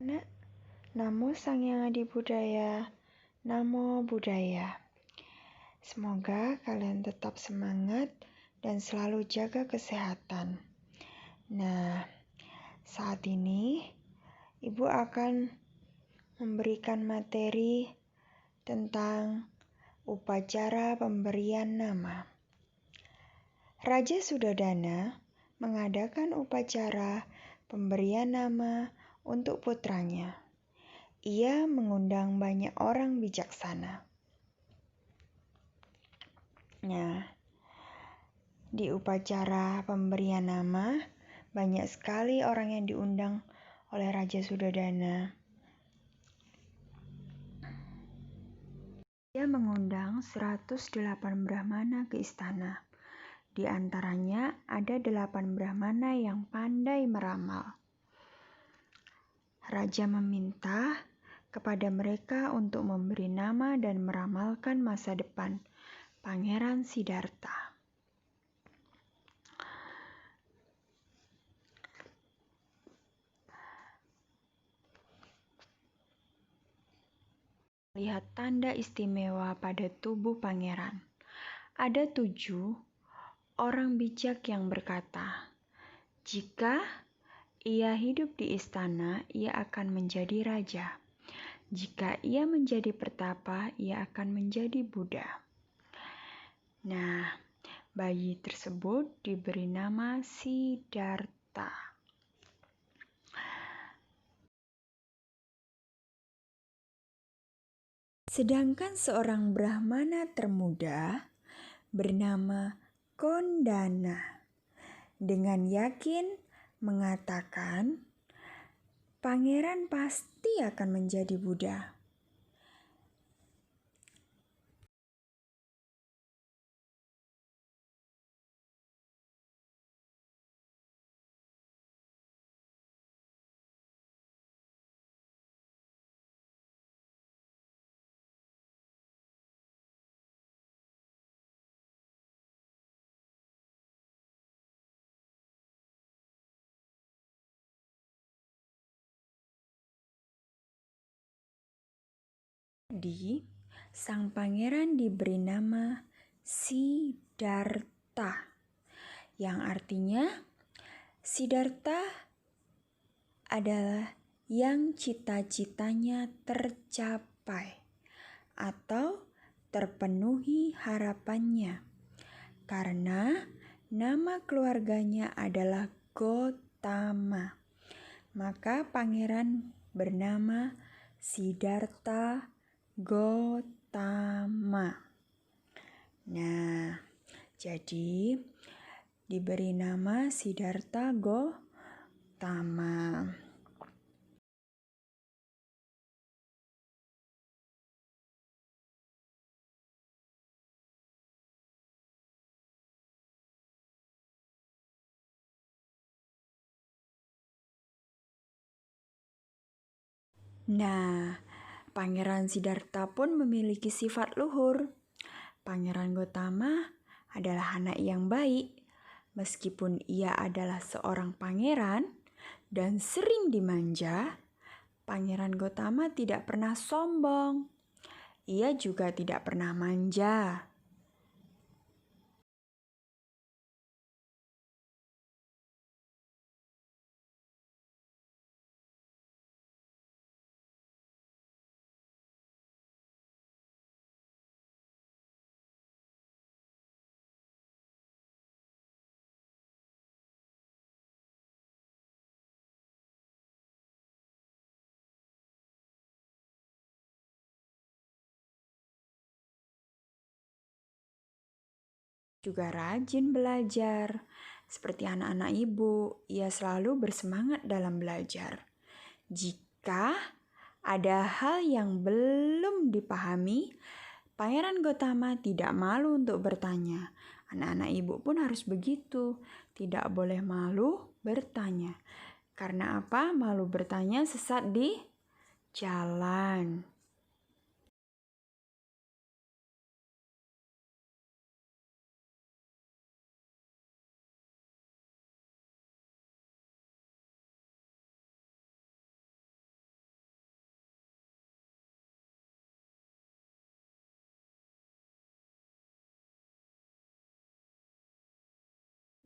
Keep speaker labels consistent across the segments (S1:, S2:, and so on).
S1: Namo Sang Hyang Adi Budaya, Namo Buddhaya. Semoga kalian tetap semangat dan selalu jaga kesehatan. Nah, saat ini Ibu akan memberikan materi tentang upacara pemberian nama. Raja Suddhodana mengadakan upacara pemberian nama untuk putranya. Ia mengundang banyak orang bijaksana. Nah, di upacara pemberian nama, banyak sekali orang yang diundang oleh Raja Suddhodana. Ia mengundang 108 brahmana ke istana. Di antaranya ada 8 brahmana yang pandai meramal. Raja meminta kepada mereka untuk memberi nama dan meramalkan masa depan Pangeran Siddhartha. Lihat tanda istimewa pada tubuh pangeran. Ada 7 orang bijak yang berkata, jika ia hidup di istana, ia akan menjadi raja. Jika ia menjadi pertapa, ia akan menjadi Buddha. Nah, bayi tersebut diberi nama Siddhartha. Sedangkan seorang brahmana termuda bernama Kondana dengan yakin mengatakan, pangeran pasti akan menjadi Buddha. Jadi, sang pangeran diberi nama Siddhartha, yang artinya Siddhartha adalah yang cita-citanya tercapai atau terpenuhi harapannya, karena nama keluarganya adalah Gotama. Maka pangeran bernama Siddhartha Gotama. Nah, jadi diberi nama Siddhartha Gotama. Nah, Pangeran Siddhartha pun memiliki sifat luhur. Pangeran Gotama adalah anak yang baik. Meskipun ia adalah seorang pangeran dan sering dimanja, Pangeran Gotama tidak pernah sombong. Ia juga tidak pernah manja. Juga rajin belajar. Seperti anak-anak ibu, ia selalu bersemangat dalam belajar. Jika ada hal yang belum dipahami, Pangeran Gotama tidak malu untuk bertanya. Anak-anak ibu pun harus begitu, tidak boleh malu bertanya. Karena apa? Malu bertanya sesat di jalan.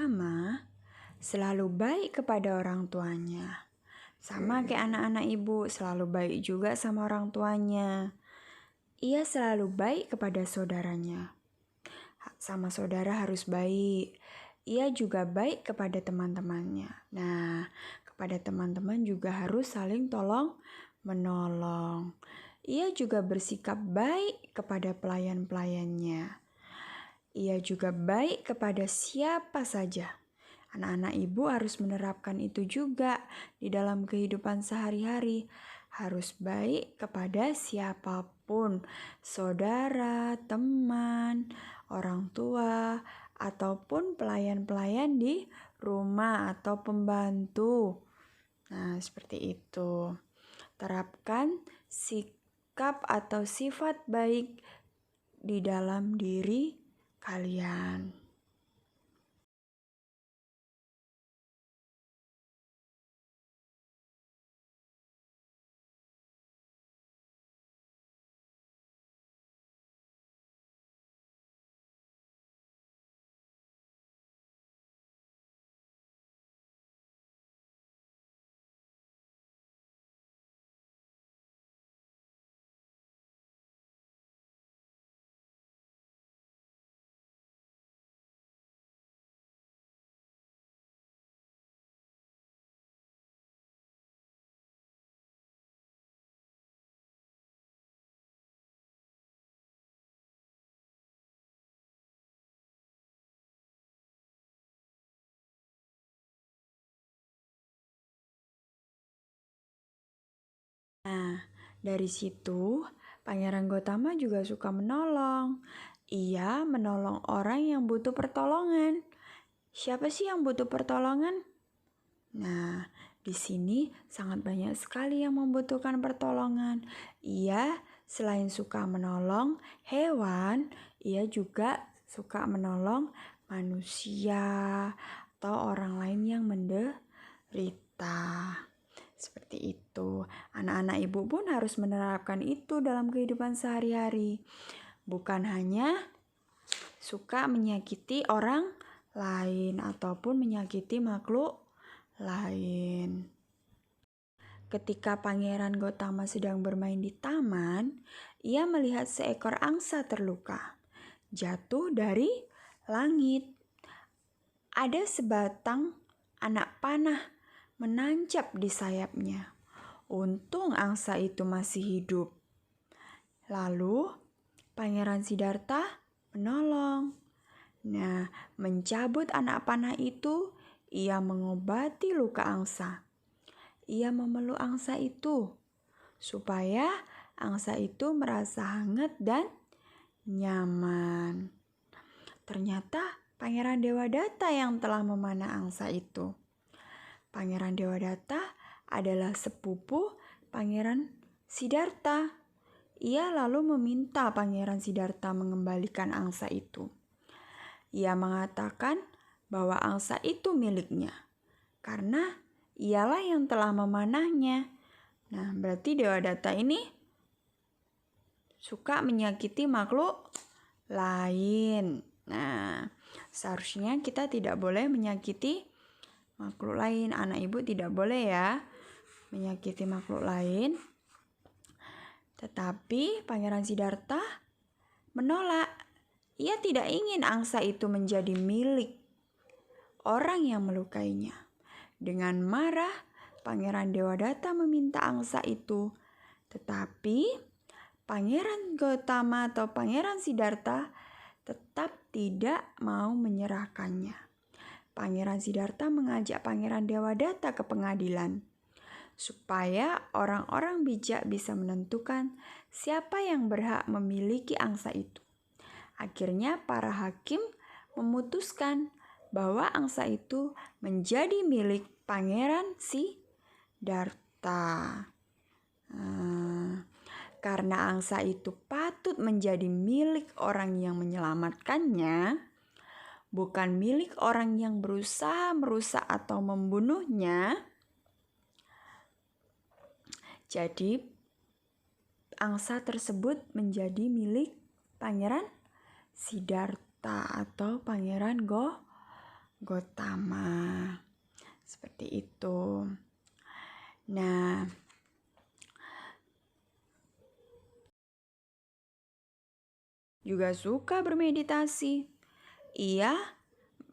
S1: Gotama selalu baik kepada orang tuanya. Sama kayak anak-anak ibu, selalu baik juga sama orang tuanya. Ia selalu baik kepada saudaranya. Sama saudara harus baik. Ia juga baik kepada teman-temannya. Nah, kepada teman-teman juga harus saling tolong menolong. Ia juga bersikap baik kepada pelayan-pelayannya. Ia juga baik kepada siapa saja. Anak-anak ibu harus menerapkan itu juga di dalam kehidupan sehari-hari. Harus baik kepada siapapun, saudara, teman, orang tua, ataupun pelayan-pelayan di rumah atau pembantu. Nah, seperti itu. Terapkan sikap atau sifat baik di dalam diri kalian. Nah, dari situ Pangeran Gotama juga suka menolong. Ia menolong orang yang butuh pertolongan. Siapa sih yang butuh pertolongan? Nah, di sini sangat banyak sekali yang membutuhkan pertolongan. Ia selain suka menolong hewan, ia juga suka menolong manusia atau orang lain yang menderita. Seperti itu. Anak-anak ibu pun harus menerapkan itu dalam kehidupan sehari-hari. Bukan hanya suka menyakiti orang lain ataupun menyakiti makhluk lain. Ketika Pangeran Gotama sedang bermain di taman, ia melihat seekor angsa terluka jatuh dari langit. Ada sebatang anak panah menancap di sayapnya. Untung angsa itu masih hidup. Lalu Pangeran Siddhartha menolong. Nah, mencabut anak panah itu, ia mengobati luka angsa. Ia memeluk angsa itu supaya angsa itu merasa hangat dan nyaman. Ternyata Pangeran Dewadatta yang telah memanah angsa itu. Pangeran Dewadatta adalah sepupu Pangeran Siddhartha. Ia lalu meminta Pangeran Siddhartha mengembalikan angsa itu. Ia mengatakan bahwa angsa itu miliknya karena ialah yang telah memanahnya. Nah, berarti Dewadatta ini suka menyakiti makhluk lain. Nah, seharusnya kita tidak boleh menyakiti makhluk lain. Anak ibu tidak boleh ya menyakiti makhluk lain. Tetapi Pangeran Siddhartha menolak. Ia tidak ingin angsa itu menjadi milik orang yang melukainya. Dengan marah, Pangeran Dewadatta meminta angsa itu. Tetapi Pangeran Gotama atau Pangeran Siddhartha tetap tidak mau menyerahkannya. Pangeran Siddhartha mengajak Pangeran Dewadatta ke pengadilan supaya orang-orang bijak bisa menentukan siapa yang berhak memiliki angsa itu. Akhirnya para hakim memutuskan bahwa angsa itu menjadi milik Pangeran Siddhartha. Karena angsa itu patut menjadi milik orang yang menyelamatkannya, bukan milik orang yang berusaha merusak atau membunuhnya. Jadi angsa tersebut menjadi milik Pangeran Siddhartha atau Pangeran Gotama. Gotama. Seperti itu. Nah, juga suka bermeditasi. Ia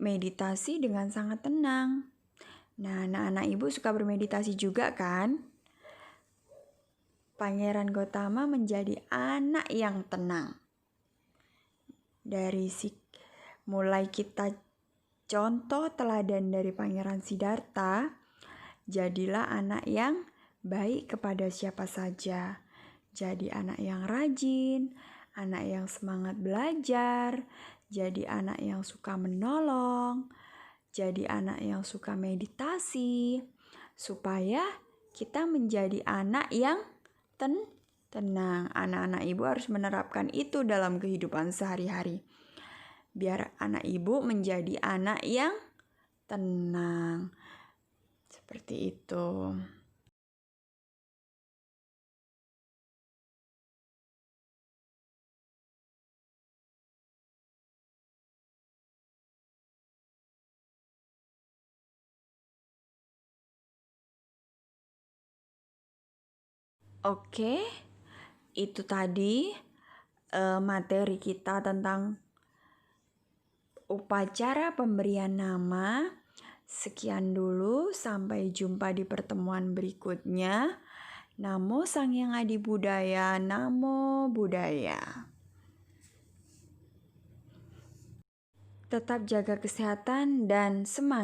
S1: meditasi dengan sangat tenang. Nah, anak-anak ibu suka bermeditasi juga kan? Pangeran Gotama menjadi anak yang tenang. Mulai kita contoh teladan dari Pangeran Siddhartha, jadilah anak yang baik kepada siapa saja. Jadi anak yang rajin, anak yang semangat belajar, jadi anak yang suka menolong, jadi anak yang suka meditasi, supaya kita menjadi anak yang tenang. Anak-anak ibu harus menerapkan itu dalam kehidupan sehari-hari. Biar anak ibu menjadi anak yang tenang. Seperti itu. Oke, itu tadi materi kita tentang upacara pemberian nama. Sekian dulu, sampai jumpa di pertemuan berikutnya. Namo Sang Hyang Adi Budaya, Namo Buddhaya. Tetap jaga kesehatan dan semangat.